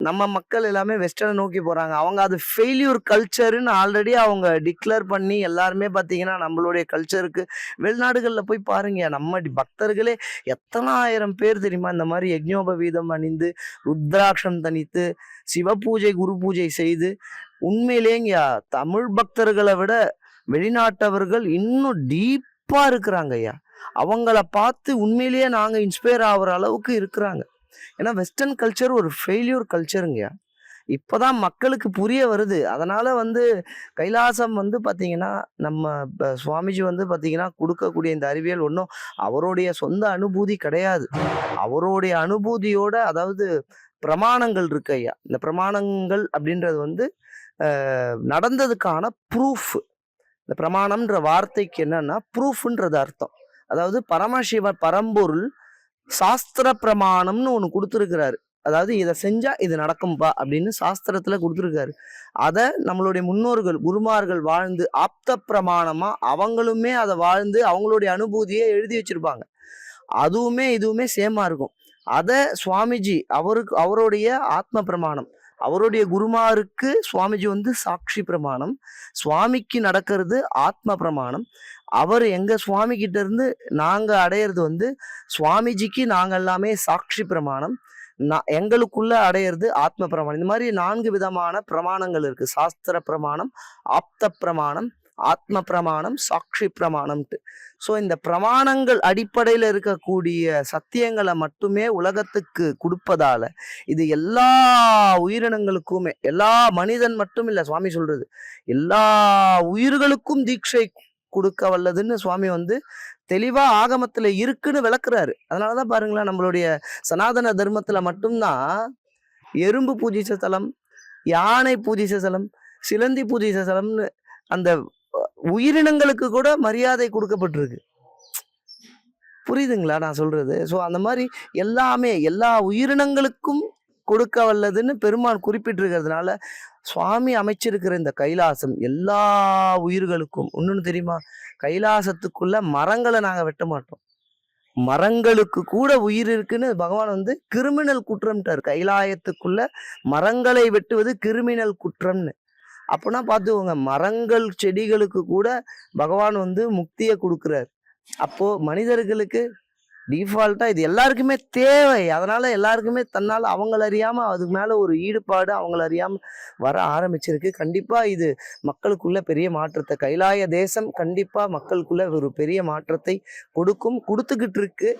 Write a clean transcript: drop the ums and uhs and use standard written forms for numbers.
நம்ம மக்கள் எல்லாமே வெஸ்டர்னை நோக்கி போறாங்க. அவங்க அது ஃபெயில்யூர் கல்ச்சர்ன்னு ஆல்ரெடி அவங்க டிக்ளேர் பண்ணி எல்லாருமே பார்த்தீங்கன்னா, நம்மளுடைய கல்ச்சருக்கு வெளிநாடுகள்ல போய் பாருங்க. நம்ம பக்தர்களே எத்தன 1000 பேர் தெரியுமா? இந்த மாரி யக்ஞோபவீதம் அணிந்து, ருத்ராட்சம் தணித்து, சிவ பூஜை, குரு பூஜை செய்து, உண்மையிலேங்கயா தமிழ் பக்தர்கள விட வெளிநாட்டவர்கள் இன்னும் டீப்பா இருக்கிறாங்கய்யா. அவங்கள பார்த்து உண்மையிலேயே நாங்க இன்ஸ்பயர் ஆகுற அளவுக்கு இருக்கிறாங்க. ஏன்னா வெஸ்டர்ன் கல்ச்சர் ஒரு ஃபெயில்யூர் கல்ச்சருங்கய்யா. இப்பதான் மக்களுக்கு புரிய வருது. அதனால கைலாசம் பார்த்தீங்கன்னா, நம்ம சுவாமிஜி பார்த்தீங்கன்னா, குடுக்கக்கூடிய இந்த அறிவியல் ஒண்ணும் அவருடைய சொந்த அனுபூதி கிடையாது. அவருடைய அனுபூதியோட அதாவது பிரமாணங்கள் இருக்கு ஐயா. இந்த பிரமாணங்கள் அப்படின்றது நடந்ததுக்கான ப்ரூஃப். இந்த பிரமாணம்ன்ற வார்த்தைக்கு என்னன்னா, ப்ரூஃப்ன்றது அர்த்தம். அதாவது பரமசிவ பரம்பொருள் சாஸ்திர பிரமாணம்னு ஒண்ணு குடுத்திருக்கிறாரு. அதாவது இத செஞ்சா இது நடக்கும்பா அப்படின்னு சாஸ்திரத்துல குடுத்திருக்காரு. அத நம்மளுடைய முன்னோர்கள், குருமார்கள் வாழ்ந்து ஆப்த பிரமாணமா அவங்களுமே அத வாழ்ந்து அவங்களுடைய அனுபூதியை எழுதி வச்சிருப்பாங்க. அதுவுமே இதுவுமே சேமா இருக்கும். அத சுவாமிஜி அவருடைய ஆத்ம பிரமாணம். அவருடைய குருமாருக்கு சுவாமிஜி சாட்சி பிரமாணம். சுவாமிக்கு நடக்கிறது ஆத்ம பிரமாணம். அவர் எங்க சுவாமி கிட்ட இருந்து நாங்க அடையிறது சுவாமிஜிக்கு நாங்க எல்லாமே சாட்சி பிரமாணம். எங்களுக்குள்ள அடையிறது ஆத்ம பிரமாணம். இந்த மாதிரி 4 விதமான பிரமாணங்கள் இருக்கு. சாஸ்திர பிரமாணம், ஆப்த பிரமாணம், ஆத்ம பிரமாணம், சாட்சி பிரமாணம்ட்டு. ஸோ இந்த பிரமாணங்கள் அடிப்படையில் இருக்கக்கூடிய சத்தியங்களை மட்டுமே உலகத்துக்கு கொடுப்பதால இது எல்லா உயிரினங்களுக்குமே, எல்லா மனிதன் மட்டும் இல்லை சுவாமி சொல்றது, எல்லா உயிர்களுக்கும் தீட்சை கொடுக்க வல்லதுன்னு சுவாமி தெளிவா ஆகமத்துல இருக்குன்னு விளக்குறாரு. அதனாலதான் பாருங்களேன், நம்மளுடைய சனாதன தர்மத்துல மட்டும்தான் எறும்பு பூஜிச்ச தலம், யானை பூஜிச்ச தலம், சிலந்தி பூஜிச்ச தலம்னு அந்த உயிரினங்களுக்கு கூட மரியாதை கொடுக்கப்பட்டிருக்கு. புரியுதுங்களா நான் சொல்றது? ஸோ அந்த மாதிரி எல்லாமே எல்லா உயிரினங்களுக்கும் கொடுக்க வல்லதுன்னு பெருமான் குறிப்பிட்டிருக்கிறதுனால சுவாமி அமைச்சிருக்கிற இந்த கைலாசம் எல்லா உயிர்களுக்கும். இன்னொன்னு தெரியுமா? கைலாசத்துக்குள்ள மரங்களை நாங்க வெட்ட மாட்டோம். மரங்களுக்கு கூட உயிர் இருக்குன்னு பகவான் கிரிமினல் குற்றம்ட்டார். கைலாயத்துக்குள்ள மரங்களை வெட்டுவது கிரிமினல் குற்றம்னு. அப்பனா பார்த்துக்கோங்க, மரங்கள் செடிகளுக்கு கூட பகவான் முக்தியை கொடுக்குறாரு. அப்போ மனிதர்களுக்கு டிஃபால்ட்டா இது எல்லாருக்குமே தேவை. அதனால எல்லாருக்குமே தன்னால அவங்கள அறியாம அதுக்கு மேல ஒரு ஈடுபாடு அவங்கள அறியாம வர ஆரம்பிச்சிருக்கு. கண்டிப்பா இது மக்களுக்குள்ள பெரிய மாற்றத்தை, கைலாய தேசம் கண்டிப்பா மக்களுக்குள்ள ஒரு பெரிய மாற்றத்தை கொடுக்கும், கொடுத்துக்கிட்டு இருக்கு.